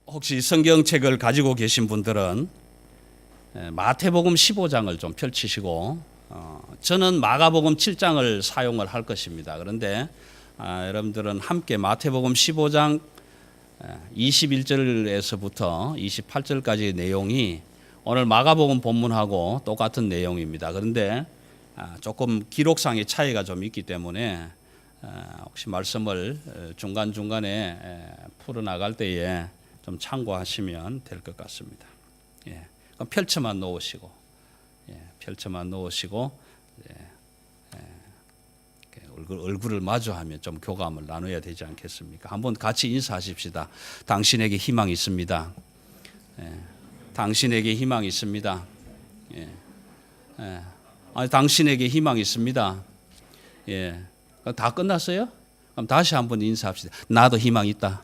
혹시 성경책을 가지고 계신 분들은 마태복음 15장을 좀 펼치시고 저는 마가복음 7장을 사용을 할 것입니다. 그런데 여러분들은 함께 마태복음 15장 21절에서부터 28절까지의 내용이 오늘 마가복음 본문하고 똑같은 내용입니다. 그런데 조금 기록상의 차이가 좀 있기 때문에 혹시 말씀을 중간중간에 풀어나갈 때에 좀 참고하시면 될 것 같습니다. 예, 그럼 펼쳐만 놓으시고, 펼쳐만 놓으시고, 얼굴을 마주하면 좀 교감을 나눠야 되지 않겠습니까? 한번 같이 인사하십시다. 당신에게 희망이 있습니다. 당신에게 희망이 있습니다. 아니, 당신에게 희망이 있습니다. 다 끝났어요? 그럼 다시 한번 인사합시다. 나도 희망이 있다.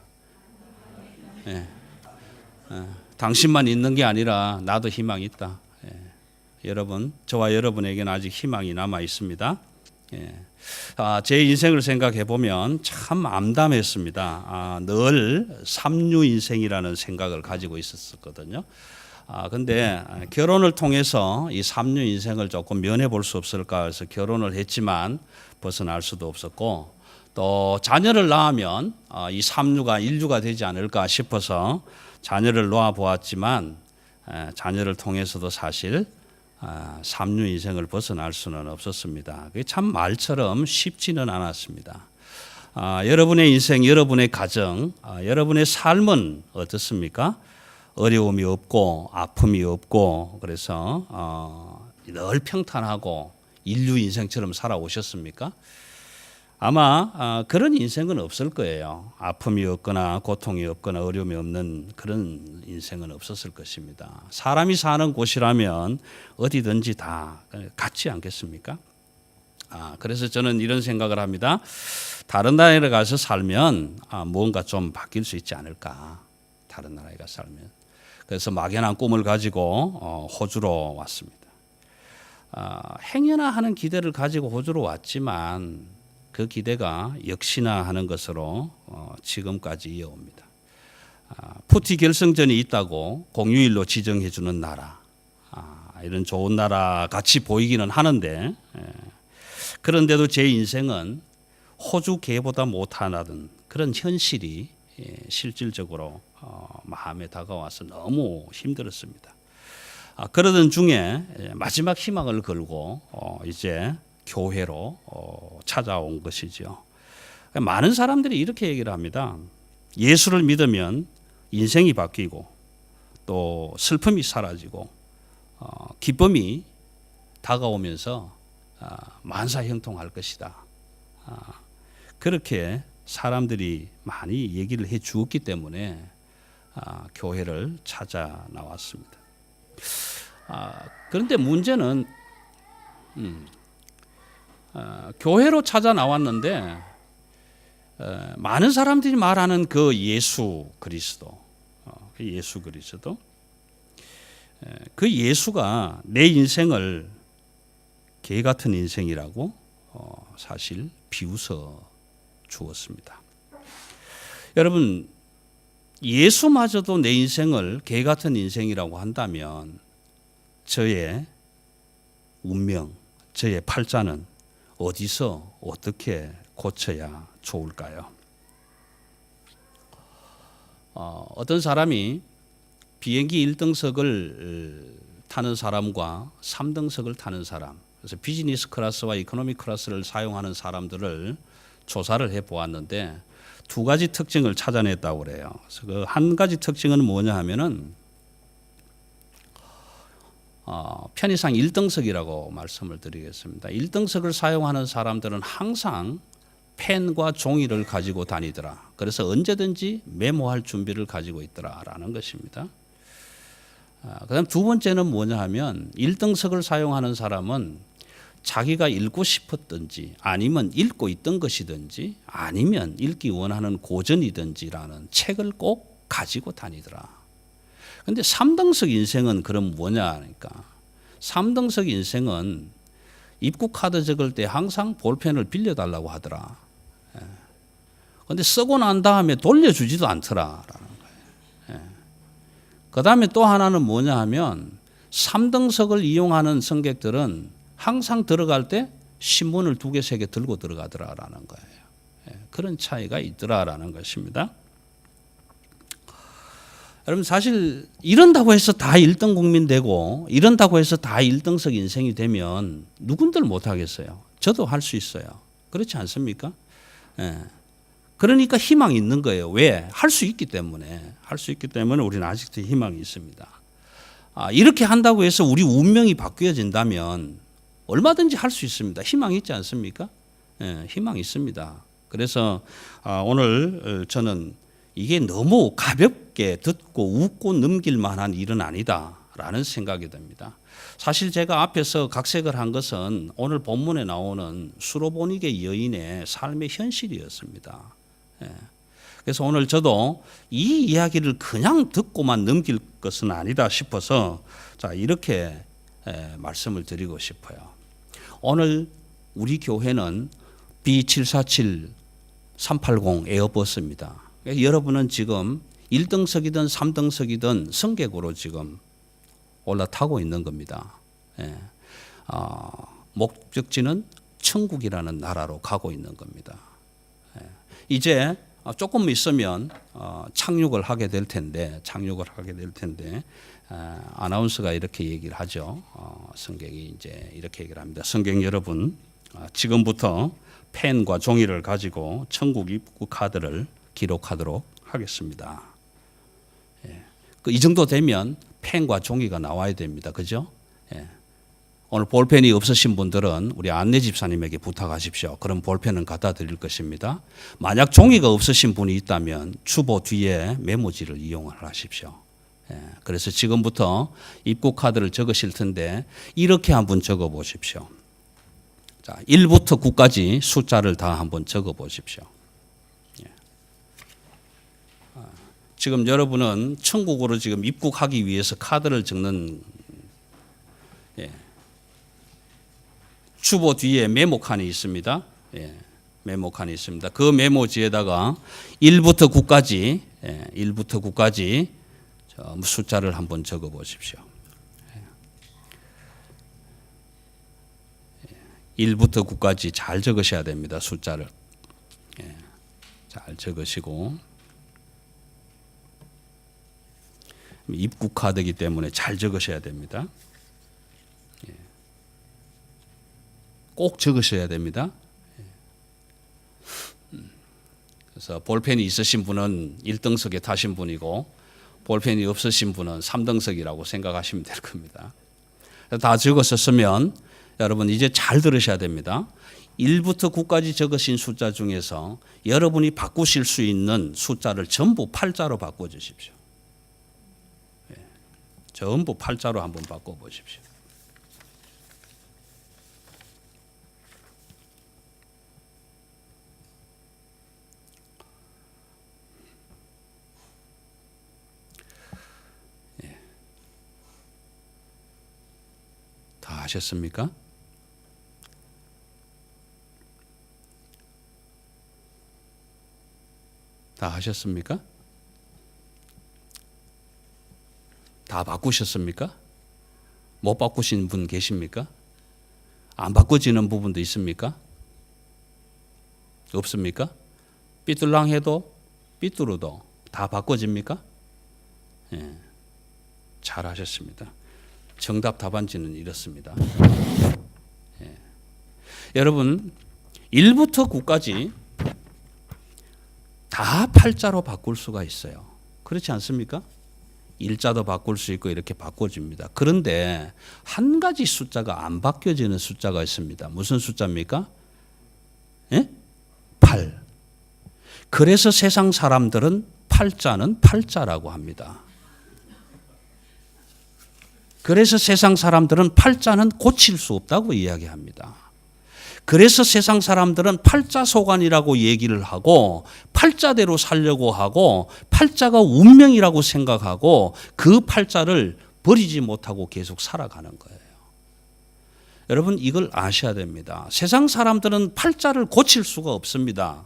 당신만 있는 게 아니라 나도 희망이 있다. 여러분, 저와 여러분에게는 아직 희망이 남아 있습니다. 제 인생을 생각해 보면 참 암담했습니다. 늘 삼류 인생이라는 생각을 가지고 있었거든요. 근데 결혼을 통해서 이 삼류 인생을 조금 면해 볼 수 없을까 해서 결혼을 했지만 벗어날 수도 없었고, 또 자녀를 낳으면 이 삼류가 인류가 되지 않을까 싶어서 자녀를 놓아 보았지만 자녀를 통해서도 사실 삼류 인생을 벗어날 수는 없었습니다. 그게 참 말처럼 쉽지는 않았습니다. 여러분의 인생, 여러분의 가정, 여러분의 삶은 어떻습니까? 어려움이 없고 아픔이 없고 그래서 늘 평탄하고 인류 인생처럼 살아오셨습니까? 아마 그런 인생은 없을 거예요. 아픔이 없거나 고통이 없거나 어려움이 없는 그런 인생은 없었을 것입니다. 사람이 사는 곳이라면 어디든지 다 같지 않겠습니까? 그래서 저는 이런 생각을 합니다. 다른 나라에 가서 살면 뭔가 좀 바뀔 수 있지 않을까. 다른 나라에 가서 살면. 그래서 막연한 꿈을 가지고 호주로 왔습니다. 행여나 하는 기대를 가지고 호주로 왔지만 그 기대가 역시나 하는 것으로 지금까지 이어옵니다. 푸티 결승전이 있다고 공휴일로 지정해 주는 나라, 이런 좋은 나라 같이 보이기는 하는데, 그런데도 제 인생은 호주 개보다 못하다는 그런 현실이 실질적으로 마음에 다가와서 너무 힘들었습니다. 그러던 중에 마지막 희망을 걸고 이제 교회로 찾아온 것이죠. 많은 사람들이 이렇게 얘기를 합니다. 예수를 믿으면 인생이 바뀌고 또 슬픔이 사라지고 기쁨이 다가오면서 만사형통할 것이다. 그렇게 사람들이 많이 얘기를 해 주었기 때문에 교회를 찾아 나왔습니다. 그런데 문제는 교회로 찾아 나왔는데 많은 사람들이 말하는 그 예수 그리스도, 그 예수가 내 인생을 개 같은 인생이라고 사실 비웃어 주었습니다. 여러분, 예수마저도 내 인생을 개 같은 인생이라고 한다면 저의 운명, 저의 팔자는 어디서 어떻게 고쳐야 좋을까요? 어떤 사람이 비행기 1등석을 타는 사람과 3등석을 타는 사람, 그래서 비즈니스 클래스와 이코노미 클래스를 사용하는 사람들을 조사를 해보았는데 두 가지 특징을 찾아냈다고 그래요. 그래서 그 한 가지 특징은 뭐냐 하면은 편의상 1등석이라고 말씀을 드리겠습니다. 1등석을 사용하는 사람들은 항상 펜과 종이를 가지고 다니더라. 그래서 언제든지 메모할 준비를 가지고 있더라라는 것입니다. 그다음 두 번째는 뭐냐 하면 1등석을 사용하는 사람은 자기가 읽고 싶었든지 아니면 읽고 있던 것이든지 아니면 읽기 원하는 고전이든지라는 책을 꼭 가지고 다니더라. 근데 3등석 인생은 그럼 뭐냐 하니까 3등석 인생은 입국 카드 적을 때 항상 볼펜을 빌려달라고 하더라. 근데 쓰고 난 다음에 돌려주지도 않더라라는 거예요. 그 다음에 또 하나는 뭐냐 하면 3등석을 이용하는 승객들은 항상 들어갈 때 신문을 2개, 3개 들고 들어가더라라는 거예요. 그런 차이가 있더라라는 것입니다. 여러분 사실 이런다고 해서 다 1등 국민 되고 이런다고 해서 다 1등석 인생이 되면 누군들 못하겠어요. 저도 할 수 있어요. 그렇지 않습니까? 그러니까 희망이 있는 거예요. 왜? 할 수 있기 때문에. 할 수 있기 때문에 우리는 아직도 희망이 있습니다. 이렇게 한다고 해서 우리 운명이 바뀌어진다면 얼마든지 할 수 있습니다. 희망이 있지 않습니까? 희망이 있습니다. 그래서 오늘 저는 이게 너무 가볍게 듣고 웃고 넘길 만한 일은 아니다라는 생각이 듭니다. 사실 제가 앞에서 각색을 한 것은 오늘 본문에 나오는 수로보니게 여인의 삶의 현실이었습니다. 그래서 오늘 저도 이 이야기를 그냥 듣고만 넘길 것은 아니다 싶어서 자 이렇게 말씀을 드리고 싶어요. 오늘 우리 교회는 B747 380 에어버스입니다. 여러분은 지금 1등석이든 3등석이든 승객으로 지금 올라타고 있는 겁니다. 목적지는 천국이라는 나라로 가고 있는 겁니다. 이제 조금 있으면 착륙을 하게 될 텐데 아나운서가 이렇게 얘기를 하죠. 승객이 이제 이렇게 얘기를 합니다. 승객 여러분, 지금부터 펜과 종이를 가지고 천국 입국 카드를 기록하도록 하겠습니다. 이 정도 되면 펜과 종이가 나와야 됩니다. 그죠? 오늘 볼펜이 없으신 분들은 우리 안내 집사님에게 부탁하십시오. 그럼 볼펜은 갖다 드릴 것입니다. 만약 종이가 없으신 분이 있다면 주보 뒤에 메모지를 이용을 하십시오. 그래서 지금부터 입국 카드를 적으실 텐데 이렇게 한번 적어 보십시오. 자, 1부터 9까지 숫자를 다 한번 적어 보십시오. 지금 여러분은 천국으로 지금 입국하기 위해서 카드를 적는 주보 뒤에 메모칸이 있습니다. 메모칸이 있습니다. 그 메모지에다가 1부터 9까지 숫자를 한번 적어 보십시오. 1부터 9까지 잘 적으셔야 됩니다. 숫자를. 잘 적으시고 입국 카드이기 때문에 잘 적으셔야 됩니다. 꼭 적으셔야 됩니다. 그래서 볼펜이 있으신 분은 1등석에 타신 분이고 볼펜이 없으신 분은 3등석이라고 생각하시면 될 겁니다. 다 적으셨으면 여러분 이제 잘 들으셔야 됩니다. 1부터 9까지 적으신 숫자 중에서 여러분이 바꾸실 수 있는 숫자를 전부 8자로 바꿔주십시오. 전부 8자로 한번 바꿔보십시오. 다 하셨습니까? 다 하셨습니까? 다 바꾸셨습니까? 못 바꾸신 분 계십니까? 안 바꿔지는 부분도 있습니까? 없습니까? 삐뚤랑해도 삐뚤어도 다 바꿔집니까? 잘 하셨습니다. 정답 답안지는 이렇습니다. 여러분 1부터 9까지 다 8자로 바꿀 수가 있어요. 그렇지 않습니까? 1자도 바꿀 수 있고 이렇게 바꿔집니다. 그런데 한 가지 숫자가 안 바뀌어지는 숫자가 있습니다. 무슨 숫자입니까? 8. 그래서 세상 사람들은 8자는 8자라고 합니다. 그래서 세상 사람들은 8자는 고칠 수 없다고 이야기합니다. 그래서 세상 사람들은 8자소관이라고 얘기를 하고 8자대로 살려고 하고 8자가 운명이라고 생각하고 그 8자를 버리지 못하고 계속 살아가는 거예요. 여러분 이걸 아셔야 됩니다. 세상 사람들은 8자를 고칠 수가 없습니다.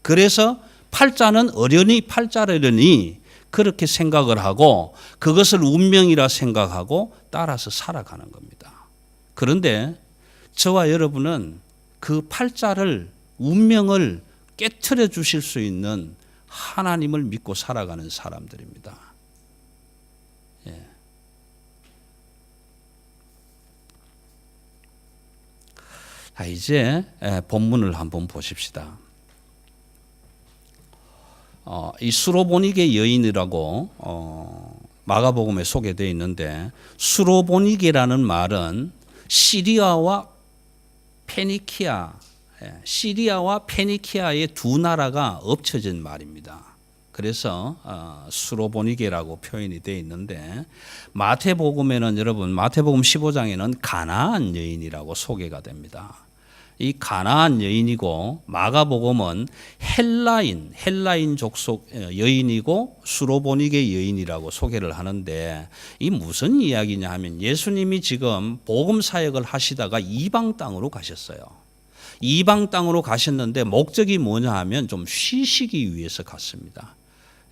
그래서 8자는 어련히 8자라려니 그렇게 생각을 하고 그것을 운명이라 생각하고 따라서 살아가는 겁니다. 그런데 저와 여러분은 그 팔자를 운명을 깨트려 주실 수 있는 하나님을 믿고 살아가는 사람들입니다. 예. 자, 이제 본문을 한번 보십시다. 이 수로보니게 여인이라고 마가복음에 소개되어 있는데, 수로보니게라는 말은 시리아와 페니키아의 두 나라가 엎쳐진 말입니다. 그래서 수로보니게라고 표현이 되어 있는데, 마태복음에는 여러분 마태복음 15장에는 가나안 여인이라고 소개가 됩니다. 이 가나안 여인이고, 마가복음은 헬라인 족속 여인이고 수로보니게 여인이라고 소개를 하는데, 이 무슨 이야기냐 하면 예수님이 지금 복음 사역을 하시다가 이방 땅으로 가셨어요. 이방 땅으로 가셨는데 목적이 뭐냐 하면 좀 쉬시기 위해서 갔습니다.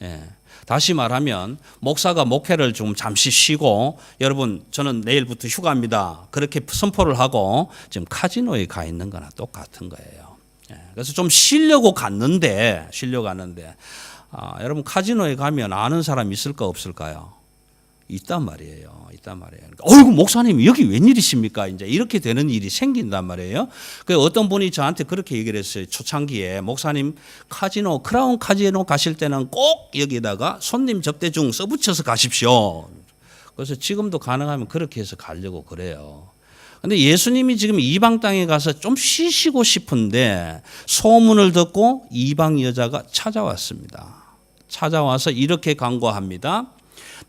예. 다시 말하면 목사가 목회를 좀 잠시 쉬고, 여러분 저는 내일부터 휴가입니다, 그렇게 선포를 하고 지금 카지노에 가 있는 거나 똑같은 거예요. 예. 그래서 좀 쉬려고 갔는데 여러분 카지노에 가면 아는 사람 있을까 없을까요? 있단 말이에요. 그러니까, 어이구 목사님 여기 웬일이십니까? 이제 이렇게 되는 일이 생긴단 말이에요. 그 어떤 분이 저한테 그렇게 얘기를 했어요. 초창기에, 목사님 크라운 카지노 가실 때는 꼭 여기다가 손님 접대 중 써붙여서 가십시오. 그래서 지금도 가능하면 그렇게 해서 가려고 그래요. 근데 예수님이 지금 이방 땅에 가서 좀 쉬시고 싶은데 소문을 듣고 이방 여자가 찾아왔습니다. 찾아와서 이렇게 간구합니다.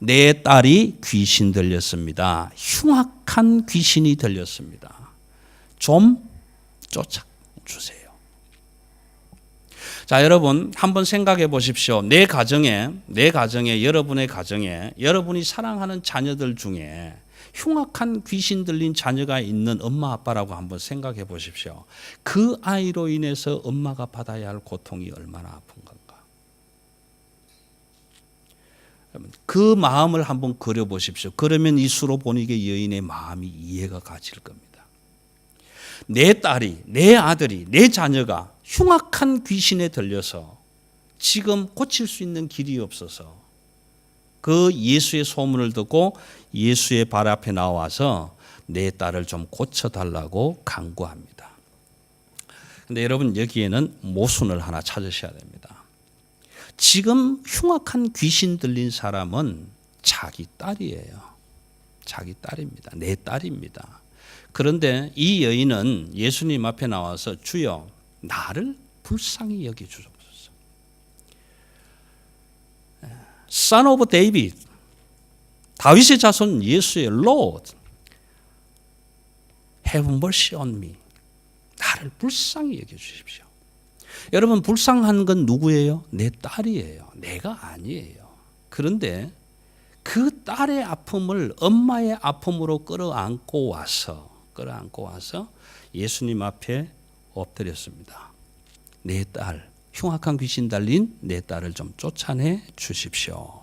내 딸이 귀신 들렸습니다. 흉악한 귀신이 들렸습니다. 좀 쫓아주세요. 자, 여러분 한번 생각해 보십시오. 내 가정에, 여러분의 가정에, 여러분이 사랑하는 자녀들 중에 흉악한 귀신 들린 자녀가 있는 엄마 아빠라고 한번 생각해 보십시오. 그 아이로 인해서 엄마가 받아야 할 고통이 얼마나 아픈 건가. 그 마음을 한번 그려보십시오. 그러면 이 수로보니게 여인의 마음이 이해가 가질 겁니다. 내 딸이, 내 아들이, 내 자녀가 흉악한 귀신에 들려서 지금 고칠 수 있는 길이 없어서 그 예수의 소문을 듣고 예수의 발 앞에 나와서 내 딸을 좀 고쳐달라고 간구합니다. 그런데 여러분 여기에는 모순을 하나 찾으셔야 됩니다. 지금 흉악한 귀신 들린 사람은 자기 딸이에요. 자기 딸입니다. 내 딸입니다. 그런데 이 여인은 예수님 앞에 나와서 주여 나를 불쌍히 여겨주소서. Son of David, 다윗의 자손 예수의 Lord, have mercy on me. 나를 불쌍히 여겨주십시오. 여러분 불쌍한 건 누구예요? 내 딸이에요. 내가 아니에요. 그런데 그 딸의 아픔을 엄마의 아픔으로 끌어안고 와서 예수님 앞에 엎드렸습니다. 내 딸, 흉악한 귀신 달린 내 딸을 좀 쫓아내 주십시오.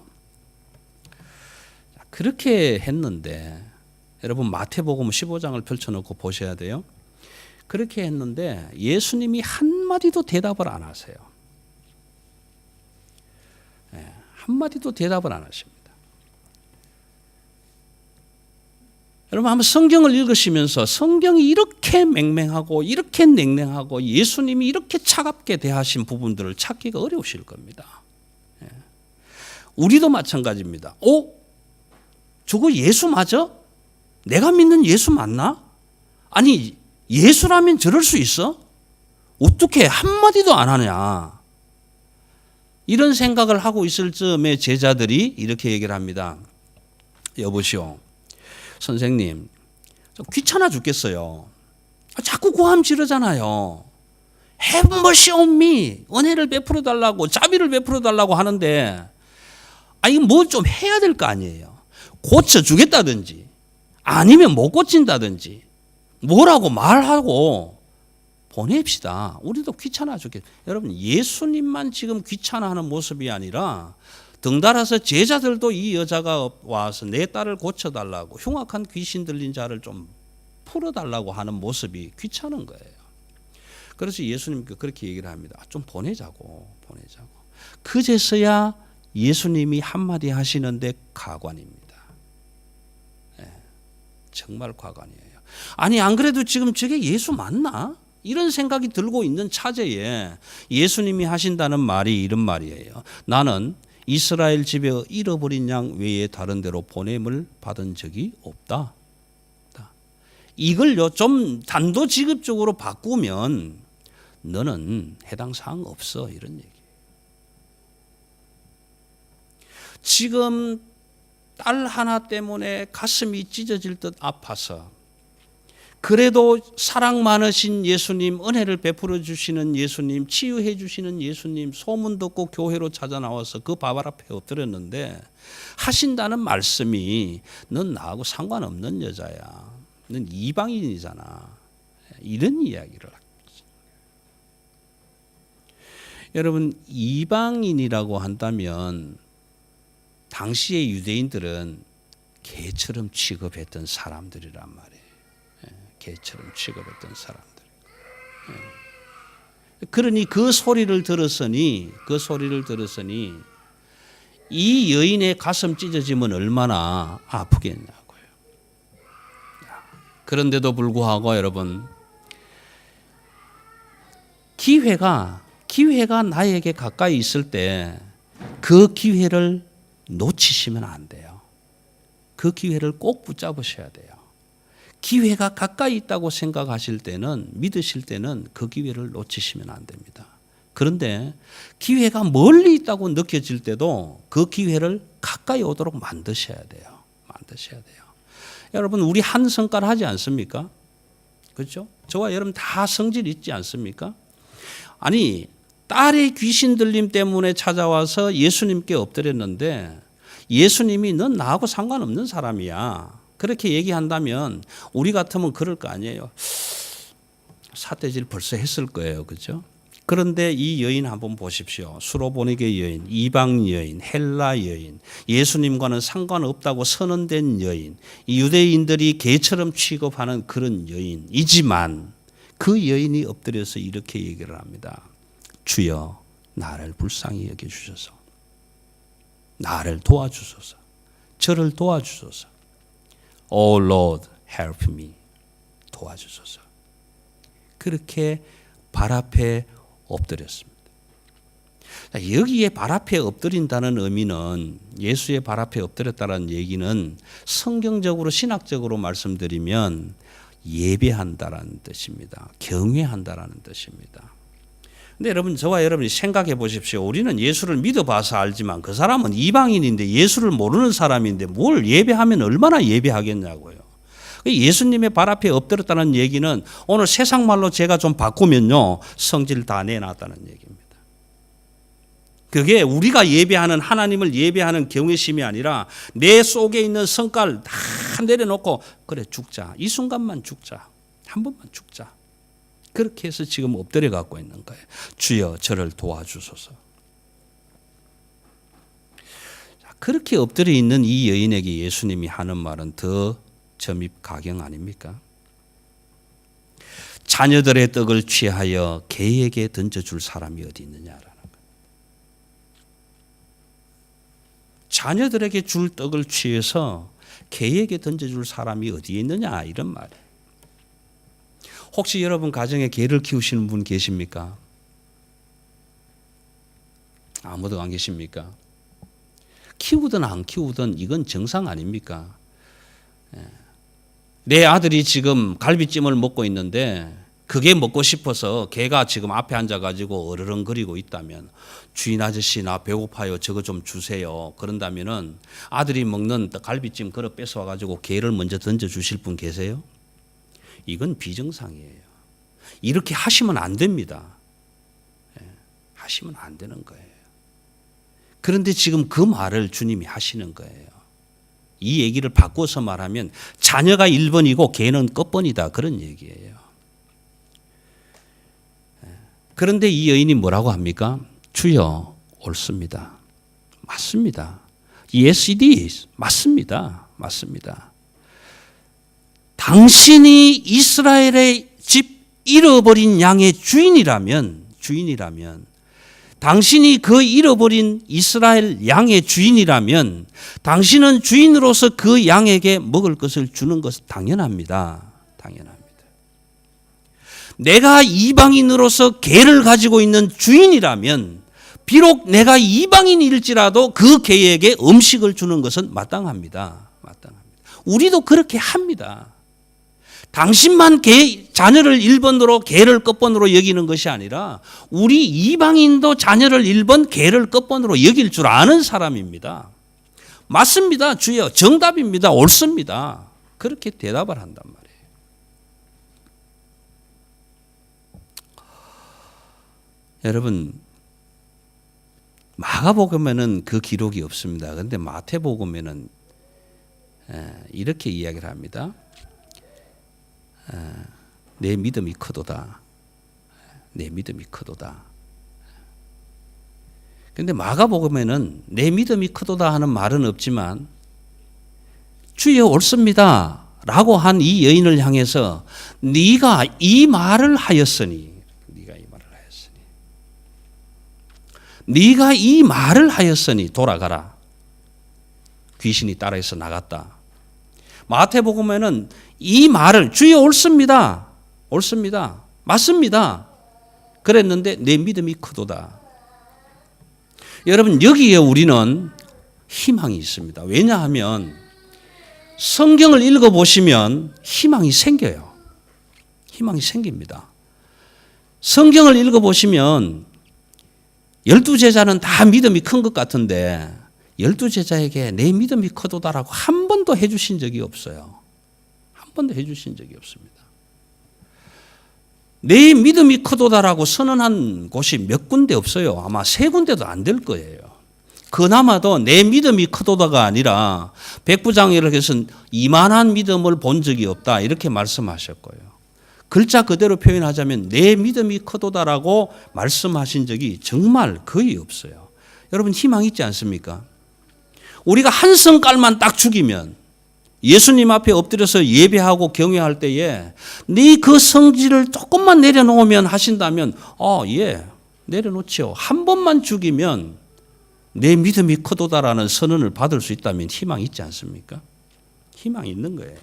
그렇게 했는데 여러분 마태복음 15장을 펼쳐놓고 보셔야 돼요. 그렇게 했는데 예수님이 한마디도 대답을 안 하세요. 한마디도 대답을 안 하십니다. 여러분 한번 성경을 읽으시면서 성경이 이렇게 맹맹하고 이렇게 냉랭하고 예수님이 이렇게 차갑게 대하신 부분들을 찾기가 어려우실 겁니다. 우리도 마찬가지입니다. 저거 예수 맞아? 내가 믿는 예수 맞나? 아니 예수라면 저럴 수 있어? 어떻게 한마디도 안 하냐? 이런 생각을 하고 있을 즈음에 제자들이 이렇게 얘기를 합니다. 여보시오, 선생님 귀찮아 죽겠어요. 자꾸 고함 지르잖아요. Have mercy on me, 은혜를 베풀어 달라고, 자비를 베풀어 달라고 하는데 이거 뭐 좀 해야 될 거 아니에요. 고쳐주겠다든지 아니면 못 고친다든지 뭐라고 말하고 보냅시다. 우리도 귀찮아 죽겠. 여러분 예수님만 지금 귀찮아하는 모습이 아니라 덩달아서 제자들도 이 여자가 와서 내 딸을 고쳐달라고, 흉악한 귀신 들린 자를 좀 풀어달라고 하는 모습이 귀찮은 거예요. 그래서 예수님께 그렇게 얘기를 합니다. 좀 보내자고. 그제서야 예수님이 한마디 하시는데 가관입니다. 정말 가관이에요. 아니 안 그래도 지금 저게 예수 맞나? 이런 생각이 들고 있는 차제에 예수님이 하신다는 말이 이런 말이에요. 나는 이스라엘 집에 잃어버린 양 외에 다른 데로 보냄을 받은 적이 없다. 이걸요 좀 단도직입적으로 바꾸면 너는 해당 사항 없어, 이런 얘기예요. 지금 딸 하나 때문에 가슴이 찢어질 듯 아파서, 그래도 사랑 많으신 예수님, 은혜를 베풀어 주시는 예수님, 치유해 주시는 예수님 소문 듣고 교회로 찾아 나와서 그 밥 앞에 엎드렸는데 하신다는 말씀이 넌 나하고 상관없는 여자야, 넌 이방인이잖아, 이런 이야기를 합니다. 여러분, 이방인이라고 한다면 당시의 유대인들은 개처럼 취급했던 사람들이란 말이에요. 개처럼 취급했던 사람들. 그러니 그 소리를 들었으니 이 여인의 가슴 찢어지면 얼마나 아프겠냐고요. 그런데도 불구하고 여러분, 기회가 나에게 가까이 있을 때 그 기회를 놓치시면 안 돼요. 그 기회를 꼭 붙잡으셔야 돼요. 기회가 가까이 있다고 생각하실 때는, 믿으실 때는 그 기회를 놓치시면 안 됩니다. 그런데 기회가 멀리 있다고 느껴질 때도 그 기회를 가까이 오도록 만드셔야 돼요. 여러분, 우리 한 성깔 하지 않습니까? 그렇죠? 저와 여러분 다 성질 있지 않습니까? 아니, 딸의 귀신 들림 때문에 찾아와서 예수님께 엎드렸는데 예수님이 넌 나하고 상관없는 사람이야, 그렇게 얘기한다면 우리 같으면 그럴 거 아니에요. 삿대질 벌써 했을 거예요. 그렇죠? 그런데 이 여인 한번 보십시오. 수로보니게 여인, 이방 여인, 헬라 여인, 예수님과는 상관없다고 선언된 여인, 이 유대인들이 개처럼 취급하는 그런 여인이지만 그 여인이 엎드려서 이렇게 얘기를 합니다. 주여, 나를 불쌍히 여겨주셔서, 나를 도와주소서, 저를 도와주소서. Oh Lord, help me. 도와주소서. 그렇게 발 앞에 엎드렸습니다. 여기에 발 앞에 엎드린다는 의미는, 예수의 발 앞에 엎드렸다는 얘기는 성경적으로 신학적으로 말씀드리면 예배한다라는 뜻입니다. 경외한다라는 뜻입니다. 근데 여러분, 저와 여러분이 생각해 보십시오. 우리는 예수를 믿어봐서 알지만 그 사람은 이방인인데, 예수를 모르는 사람인데 뭘 예배하면 얼마나 예배하겠냐고요. 예수님의 발 앞에 엎드렸다는 얘기는 오늘 세상 말로 제가 좀 바꾸면요, 성질 다 내놨다는 얘기입니다. 그게 우리가 예배하는, 하나님을 예배하는 경외심이 아니라 내 속에 있는 성깔 다 내려놓고, 그래 죽자, 이 순간만 죽자, 한 번만 죽자, 그렇게 해서 지금 엎드려 갖고 있는 거예요. 주여, 저를 도와주소서. 그렇게 엎드려 있는 이 여인에게 예수님이 하는 말은 더 점입 가경 아닙니까? 자녀들의 떡을 취하여 개에게 던져줄 사람이 어디 있느냐라는 거예요. 자녀들에게 줄 떡을 취해서 개에게 던져줄 사람이 어디에 있느냐, 이런 말이에요. 혹시 여러분 가정에 개를 키우시는 분 계십니까? 아무도 안 계십니까? 키우든 안 키우든 이건 정상 아닙니까? 내 아들이 지금 갈비찜을 먹고 있는데 그게 먹고 싶어서 개가 지금 앞에 앉아가지고 어르렁거리고 있다면, 주인 아저씨 나 배고파요, 저거 좀 주세요, 그런다면은 아들이 먹는 갈비찜 그릇 뺏어와가지고 개를 먼저 던져주실 분 계세요? 이건 비정상이에요. 이렇게 하시면 안 됩니다. 하시면 안 되는 거예요. 그런데 지금 그 말을 주님이 하시는 거예요. 이 얘기를 바꿔서 말하면 자녀가 1번이고 개는 끝번이다, 그런 얘기예요. 그런데 이 여인이 뭐라고 합니까? 주여, 옳습니다. 맞습니다. Yes, it is. 맞습니다. 맞습니다. 당신이 이스라엘의 집 잃어버린 양의 주인이라면, 당신이 그 잃어버린 이스라엘 양의 주인이라면 당신은 주인으로서 그 양에게 먹을 것을 주는 것은 당연합니다. 당연합니다. 내가 이방인으로서 개를 가지고 있는 주인이라면 비록 내가 이방인일지라도 그 개에게 음식을 주는 것은 마땅합니다. 마땅합니다. 우리도 그렇게 합니다. 당신만 자녀를 1번으로 개를 끝번으로 여기는 것이 아니라 우리 이방인도 자녀를 1번 개를 끝번으로 여길 줄 아는 사람입니다. 맞습니다. 주여. 정답입니다. 옳습니다. 그렇게 대답을 한단 말이에요. 여러분, 마가복음에는 그 기록이 없습니다. 그런데 마태복음에는 이렇게 이야기를 합니다. 내 믿음이 크도다. 내 믿음이 크도다. 그런데 마가복음에는 내 믿음이 크도다 하는 말은 없지만 주여 옳습니다 라고 한 이 여인을 향해서 네가 이 말을 하였으니 네가 이 말을 하였으니 돌아가라. 귀신이 따라해서 나갔다. 마태복음에는 이 말을 주여 옳습니다. 옳습니다. 맞습니다. 그랬는데 내 믿음이 크도다. 여러분 여기에 우리는 희망이 있습니다. 왜냐하면 성경을 읽어보시면 희망이 생겨요. 희망이 생깁니다. 성경을 읽어보시면 12제자는 다 믿음이 큰 것 같은데 12제자에게 내 믿음이 크도다라고 한 번도 해주신 적이 없어요. 한 번도 해주신 적이 없습니다. 내 믿음이 크도다라고 선언한 곳이 몇 군데 없어요. 아마 3군데도 안 될 거예요. 그나마도 내 믿음이 크도다가 아니라 백부장에게서 이만한 믿음을 본 적이 없다 이렇게 말씀하셨고요. 글자 그대로 표현하자면 내 믿음이 크도다라고 말씀하신 적이 정말 거의 없어요. 여러분 희망 있지 않습니까? 우리가 한 성깔만 딱 죽이면 예수님 앞에 엎드려서 예배하고 경외할 때에 네 그 성질을 조금만 내려놓으면 하신다면 예 내려놓지요. 한 번만 죽이면 내 믿음이 크도다라는 선언을 받을 수 있다면 희망 있지 않습니까? 희망이 있는 거예요.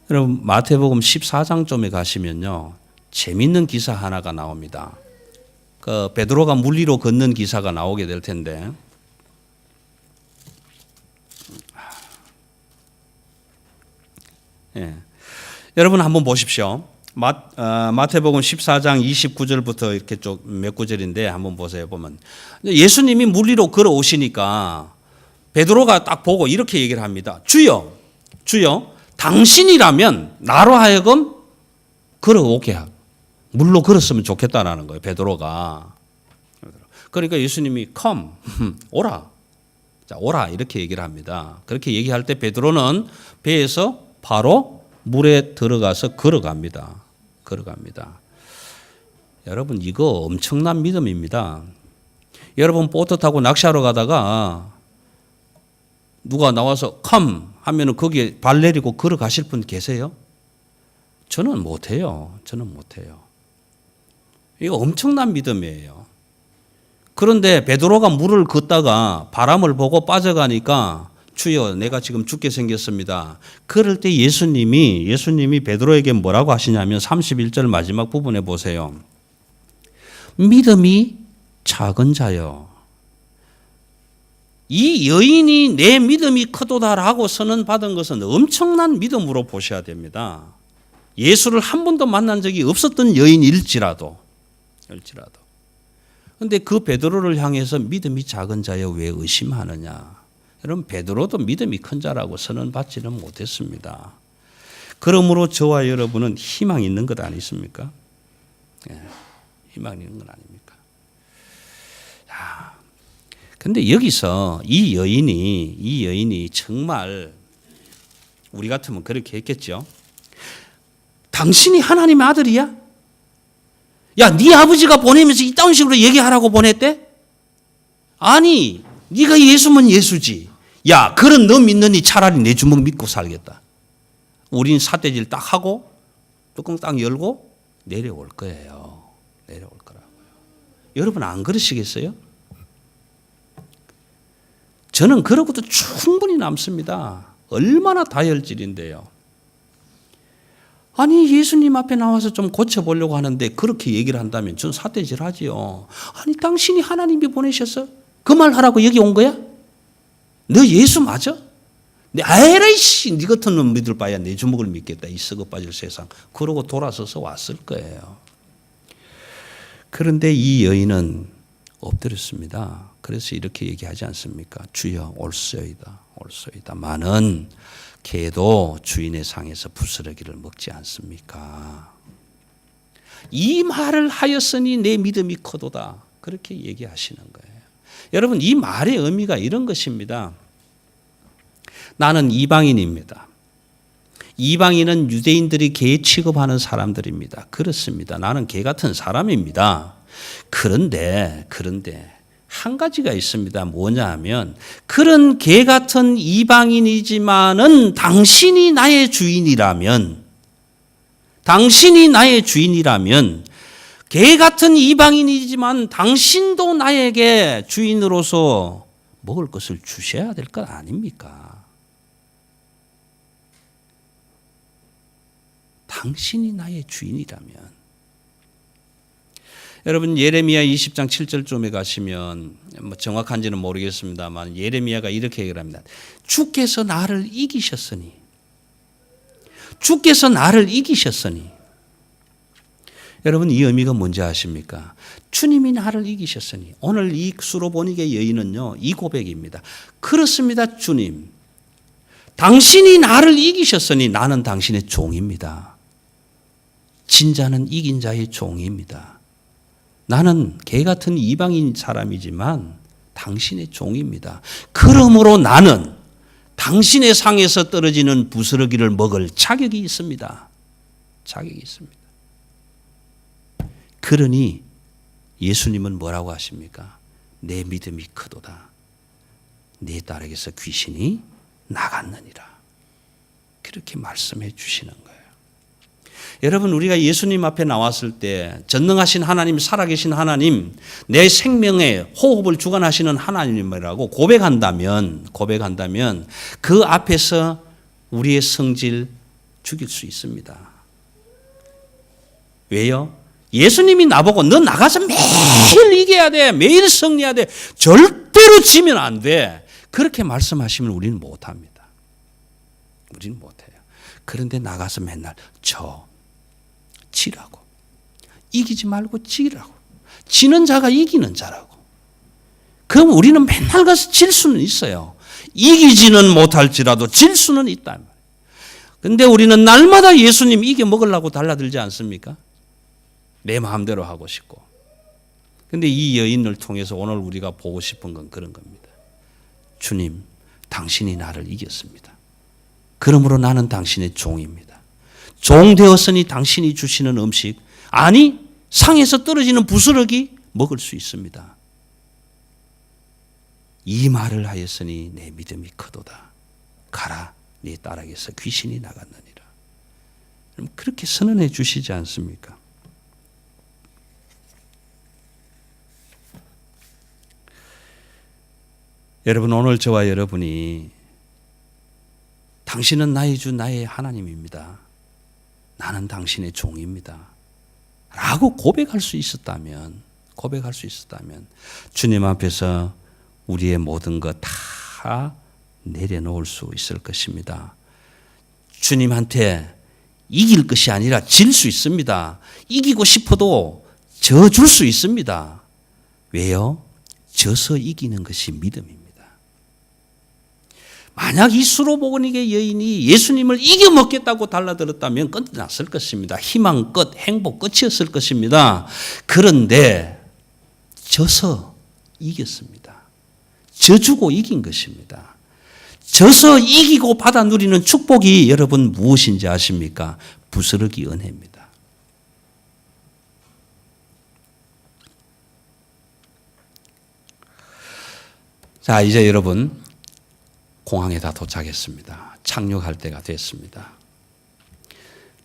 여러분 마태복음 14장쯤에 가시면요 재밌는 기사 하나가 나옵니다. 그 베드로가 물 위로 걷는 기사가 나오게 될 텐데 여러분 한번 보십시오. 마태복음 14장 29절부터 이렇게 좀 몇 구절인데 한번 보세요. 보면 예수님이 물 위로 걸어오시니까 베드로가 딱 보고 이렇게 얘기를 합니다. 주여 당신이라면 나로 하여금 걸어오게 하고 물로 걸었으면 좋겠다라는 거예요. 베드로가. 그러니까 예수님이 come 오라. 자, 오라 이렇게 얘기를 합니다. 그렇게 얘기할 때 베드로는 배에서 바로 물에 들어가서 걸어갑니다. 여러분 이거 엄청난 믿음입니다. 여러분 보트 타고 낚시하러 가다가 누가 나와서 come 하면은 거기에 발 내리고 걸어가실 분 계세요? 저는 못해요. 이거 엄청난 믿음이에요. 그런데 베드로가 물을 걷다가 바람을 보고 빠져가니까 주여 내가 지금 죽게 생겼습니다. 그럴 때 예수님이 베드로에게 뭐라고 하시냐면 31절 마지막 부분에 보세요. 믿음이 작은 자여. 이 여인이 내 믿음이 크도다라고 선언받은 것은 엄청난 믿음으로 보셔야 됩니다. 예수를 한 번도 만난 적이 없었던 여인일지라도. 그런데 그 베드로를 향해서 믿음이 작은 자여 왜 의심하느냐. 여러분 베드로도 믿음이 큰 자라고 선언받지는 못했습니다. 그러므로 저와 여러분은 희망이 있는 것 아니십니까? 희망이 있는 건 아닙니까? 근데 여기서 이 여인이 정말 우리 같으면 그렇게 했겠죠. 당신이 하나님의 아들이야? 야, 네 아버지가 보내면서 이딴 식으로 얘기하라고 보냈대? 아니, 네가 예수면 예수지. 야, 그런 너 믿느니 차라리 내 주먹 믿고 살겠다. 우린 삿대질 딱 하고 뚜껑 딱 열고 내려올 거예요. 내려올 거라고요. 여러분 안 그러시겠어요? 저는 그러고도 충분히 남습니다. 얼마나 다혈질인데요. 아니, 예수님 앞에 나와서 좀 고쳐보려고 하는데 그렇게 얘기를 한다면 전 삿대질 하지요. 아니, 당신이 하나님이 보내셔서 그 말 하라고 여기 온 거야? 너 예수 맞아? 에라이씨, 네 같은 놈 믿을 바야 내 주먹을 믿겠다. 이 썩어 빠질 세상. 그러고 돌아서서 왔을 거예요. 그런데 이 여인은 엎드렸습니다. 그래서 이렇게 얘기하지 않습니까? 주여 올소이다. 올소이다. 많은 개도 주인의 상에서 부스러기를 먹지 않습니까? 이 말을 하였으니 내 믿음이 커도다. 그렇게 얘기하시는 거예요. 여러분, 이 말의 의미가 이런 것입니다. 나는 이방인입니다. 이방인은 유대인들이 개 취급하는 사람들입니다. 그렇습니다. 나는 개 같은 사람입니다. 그런데 한 가지가 있습니다. 뭐냐 하면 그런 개 같은 이방인이지만은 당신이 나의 주인이라면 개 같은 이방인이지만 당신도 나에게 주인으로서 먹을 것을 주셔야 될 것 아닙니까? 당신이 나의 주인이라면. 여러분, 예레미야 20장 7절쯤에 가시면 정확한지는 모르겠습니다만 예레미야가 이렇게 얘기를 합니다. 주께서 나를 이기셨으니 여러분, 이 의미가 뭔지 아십니까? 주님이 나를 이기셨으니. 오늘 이 수로보니게 여인은요, 이 고백입니다. 그렇습니다, 주님. 당신이 나를 이기셨으니 나는 당신의 종입니다. 진자는 이긴 자의 종입니다. 나는 개 같은 이방인 사람이지만 당신의 종입니다. 그러므로 나는 당신의 상에서 떨어지는 부스러기를 먹을 자격이 있습니다. 자격이 있습니다. 그러니 예수님은 뭐라고 하십니까? 내 믿음이 크도다. 내 딸에게서 귀신이 나갔느니라. 그렇게 말씀해 주시는 거예요. 여러분, 우리가 예수님 앞에 나왔을 때 전능하신 하나님, 살아계신 하나님, 내 생명에 호흡을 주관하시는 하나님이라고 고백한다면 그 앞에서 우리의 성질 죽일 수 있습니다. 왜요? 예수님이 나보고 너 나가서 매일 이겨야 돼. 매일 승리해야 돼. 절대로 지면 안 돼. 그렇게 말씀하시면 우리는 못합니다. 우리는 못해요. 그런데 나가서 맨날 지라고. 이기지 말고 지라고. 지는 자가 이기는 자라고. 그럼 우리는 맨날 가서 질 수는 있어요. 이기지는 못할지라도 질 수는 있다. 그런데 우리는 날마다 예수님 이겨 먹으려고 달라들지 않습니까? 내 마음대로 하고 싶고. 그런데 이 여인을 통해서 오늘 우리가 보고 싶은 건 그런 겁니다. 주님, 당신이 나를 이겼습니다. 그러므로 나는 당신의 종입니다. 종 되었으니 당신이 주시는 음식, 아니 상에서 떨어지는 부스러기 먹을 수 있습니다. 이 말을 하였으니 내 믿음이 크도다. 가라, 네 딸에게서 귀신이 나갔느니라. 그렇게 선언해 주시지 않습니까? 여러분, 오늘 저와 여러분이 당신은 나의 주, 나의 하나님입니다. 나는 당신의 종입니다. 라고 고백할 수 있었다면 주님 앞에서 우리의 모든 것 다 내려놓을 수 있을 것입니다. 주님한테 이길 것이 아니라 질 수 있습니다. 이기고 싶어도 져줄 수 있습니다. 왜요? 져서 이기는 것이 믿음입니다. 만약 이 수로보니게 여인이 예수님을 이겨먹겠다고 달라들었다면 끝났을 것입니다. 희망 끝, 행복 끝이었을 것입니다. 그런데 져서 이겼습니다. 져주고 이긴 것입니다. 져서 이기고 받아 누리는 축복이 여러분 무엇인지 아십니까? 부스러기 은혜입니다. 자, 이제 여러분 공항에 다 도착했습니다. 착륙할 때가 됐습니다.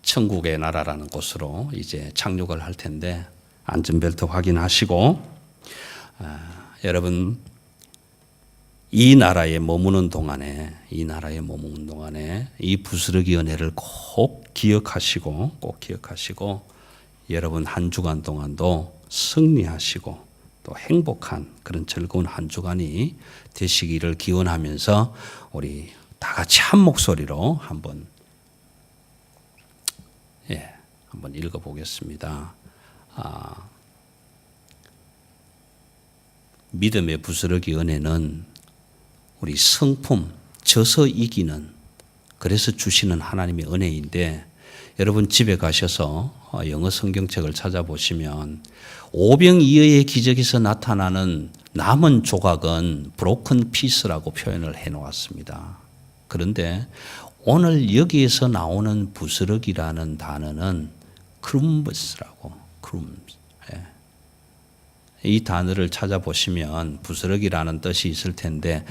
천국의 나라라는 곳으로 이제 착륙을 할 텐데 안전벨트 확인하시고 여러분 이 나라에 머무는 동안에 이 부스러기 은혜를 꼭 기억하시고 여러분 한 주간 동안도 승리하시고 또 행복한 그런 즐거운 한 주간이 되시기를 기원하면서 우리 다 같이 한 목소리로 한번 읽어보겠습니다. 믿음의 부스러기 은혜는 우리 성품, 져서 이기는, 그래서 주시는 하나님의 은혜인데, 여러분 집에 가셔서 영어 성경책을 찾아보시면 오병이어의 기적에서 나타나는 남은 조각은 broken piece라고 표현을 해놓았습니다. 그런데 오늘 여기에서 나오는 부스러기라는 단어는 crumbs라고, crumbs. 이 단어를 찾아보시면 부스러기라는 뜻이 있을 텐데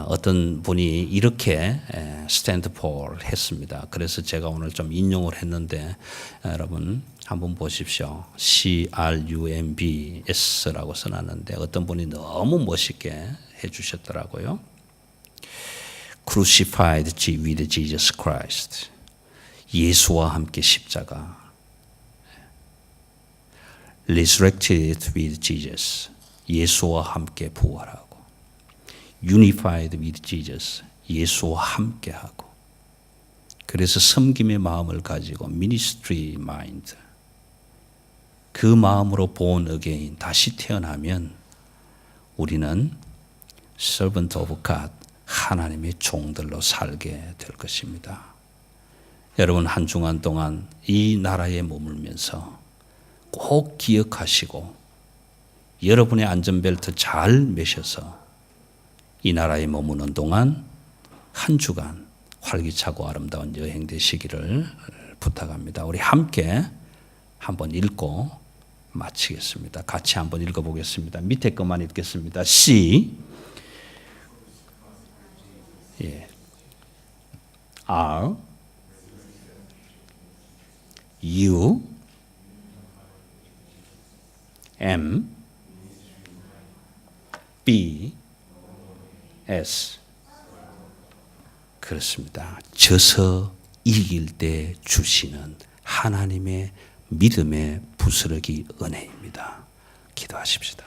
어떤 분이 이렇게 stand for 했습니다. 그래서 제가 오늘 좀 인용을 했는데 여러분 한번 보십시오. CRUMBS라고 써놨는데 어떤 분이 너무 멋있게 해주셨더라고요. Crucified with Jesus Christ. 예수와 함께 십자가. Resurrected with Jesus. 예수와 함께 부활하고. Unified with Jesus. 예수와 함께하고. 그래서 섬김의 마음을 가지고 ministry mind. 그 마음으로 born again, 다시 태어나면 우리는 servant of God, 하나님의 종들로 살게 될 것입니다. 여러분 한 주간 동안 이 나라에 머물면서 꼭 기억하시고 여러분의 안전벨트 잘 매셔서 이 나라에 머무는 동안 한 주간 활기차고 아름다운 여행 되시기를 부탁합니다. 우리 함께 한번 읽고 마치겠습니다. 같이 한번 읽어보겠습니다. 밑에 것만 읽겠습니다. C R U M B S 그렇습니다. 져서 이길 때 주시는 하나님의 믿음의 부스러기 은혜입니다. 기도하십시다.